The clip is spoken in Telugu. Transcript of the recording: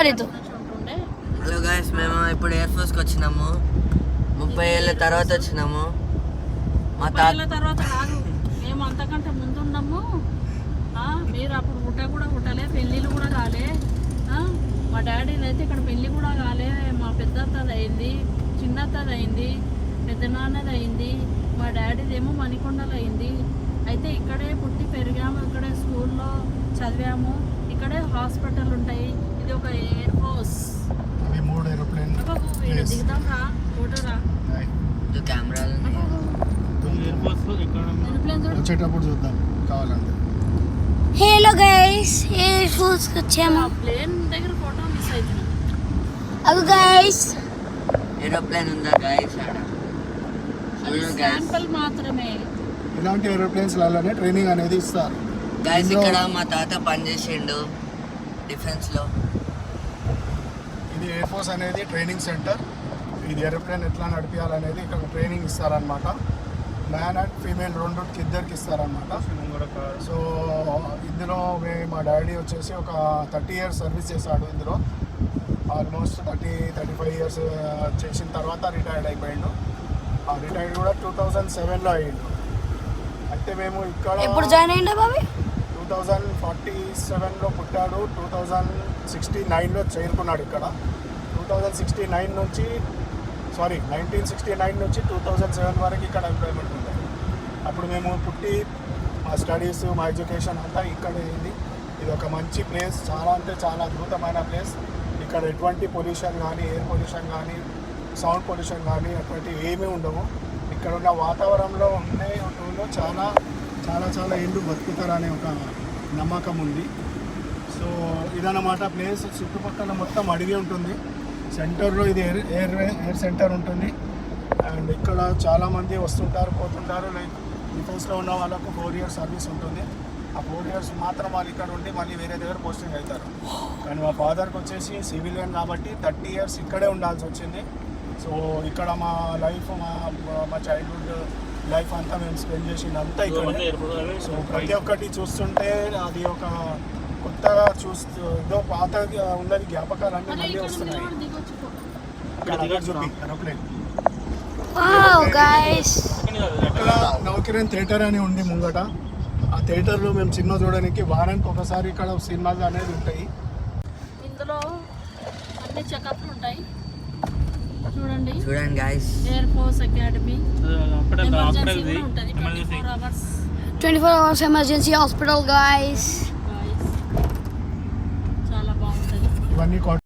హలో గాయస్, మేము ఇప్పుడు ఎయిర్ ఫోర్స్కి వచ్చినాము. 30 ఏళ్ళ తర్వాత వచ్చినాము. మా తర్వాత కాదు, మేము అంతకంటే ముందున్నాము. మీరు అప్పుడు పుట్టలే, పెళ్ళిళ్ళు కూడా కాలే. మా డాడీది అయితే ఇక్కడ పెళ్ళి కూడా కాలే. మా పెద్దత్తది అయింది, చిన్నత్తది అయింది, పెద్ద నాన్నది అయింది. మా డాడీది ఏమో మణికొండలు అయింది. అయితే ఇక్కడే పుట్టి పెరిగాము, ఇక్కడే స్కూల్లో చదివాము, ఇక్కడే హాస్పిటల్ ఉంటాయి. ఇది ఒక ఎయిర్ ఫోర్స్. దిగుతాం రా, ఫోటోరా. వచ్చేటప్పుడు చూద్దాం కావాలంటే. హలో గైస్, ఎయిర్ ఫోర్స్ కి వచ్చాము. ప్లేన్ దగ్గర ఫోటో మిస్ అవుతుంది. అవి గైస్ ఏరోప్లేన్ ఉందా గైస్? శాంపుల్ మాత్రమే. ఇలాంటి ఏరోప్లేన్స్ లాగానే ట్రైనింగ్ అనేది ఇస్తారు గైస్. ఇక్కడ మా తాత పనిచేసిండు డిఫెన్స్ లో. ఇది ఎయిర్ ఫోర్స్ అనేది ట్రైనింగ్ సెంటర్. ఇది ఏరోప్లేన్ ఎట్లా నడిపించాలనేది ఇక్కడ ట్రైనింగ్ ఇస్తారనమాట. మ్యాన్ అండ్ ఫీమేల్ రెండుకి ఇద్దరికి ఇస్తారనమాట. సో ఇందులో మా డాడీ వచ్చేసి ఒక 30 years సర్వీస్ చేశాడు. ఇందులో ఆల్మోస్ట్ 35 years చేసిన తర్వాత రిటైర్డ్ అయిపోయాడు. ఆ రిటైర్డ్ కూడా 2007లో అయ్యిండు. అయితే మేము ఇక్కడ ఎప్పుడు జాయిన్ అయ్యిందా బాబీ? 2047లో పుట్టాడు. 2069లో చేరుకున్నాడు ఇక్కడ. 1969 నుంచి 2007 వరకు ఇక్కడ ఎంప్లాయ్మెంట్ ఉంది. అప్పుడు మేము పుట్టి మా స్టడీస్, మా ఎడ్యుకేషన్ అంతా ఇక్కడ అయింది. ఇది ఒక మంచి ప్లేస్, చాలా అంటే చాలా అద్భుతమైన ప్లేస్. ఇక్కడ ఎటువంటి పొల్యూషన్ కానీ, ఎయిర్ పొల్యూషన్ కానీ, సౌండ్ పొల్యూషన్ కానీ అటువంటి ఏమీ ఉండవు. ఇక్కడ ఉన్న వాతావరణంలో చాలా చాలా చాలా ఏళ్ళు బతుకుతారనే ఒక నమ్మకం ఉంది. సో ఇదన్నమాట ప్లేస్. చుట్టుపక్కల మొత్తం అడిగి ఉంటుంది. సెంటర్లో ఇది ఎయిర్ సెంటర్ ఉంటుంది. అండ్ ఇక్కడ చాలామంది వస్తుంటారు, పోతుంటారు. లైక్ డిఫెన్స్లో ఉన్న వాళ్ళకు 4 years సర్వీస్ ఉంటుంది. ఆ 4 years మాత్రం వాళ్ళు ఇక్కడ ఉండి మళ్ళీ వేరే దగ్గర పోస్టింగ్ అవుతారు. కానీ మా ఫాదర్కి వచ్చేసి సివిలియన్ కాబట్టి 30 years ఇక్కడే ఉండాల్సి వచ్చింది. సో ఇక్కడ మా లైఫ్, మా చైల్డ్హుడ్ లైఫ్ అంతా మేము స్పెండ్ చేసిందంతా ఇక్కడ. సో ప్రతి ఒక్కటి చూస్తుంటే అది ఒక కొత్తగా ఏదో పాత ఉన్నది జ్ఞాపకాలన్నీ మళ్ళీ వస్తున్నాయి. ఏరోప్లేన్ ఇక్కడ నవకిరణ్ థియేటర్ అని ఉంది ముంగట. ఆ థియేటర్లో మేము సినిమా చూడడానికి వారానికి ఒకసారి ఇక్కడ సినిమాలు అనేది ఉంటాయి. ఇందులో అన్ని చెకప్లు ఉంటాయి. చూడండి guys, air force academy. Emergency కూడా ఉంటుంది 24 hours ఎమర్జెన్సీ హాస్పిటల్ గైస్. చాలా బాగుంటుంది. ఇవన్నీ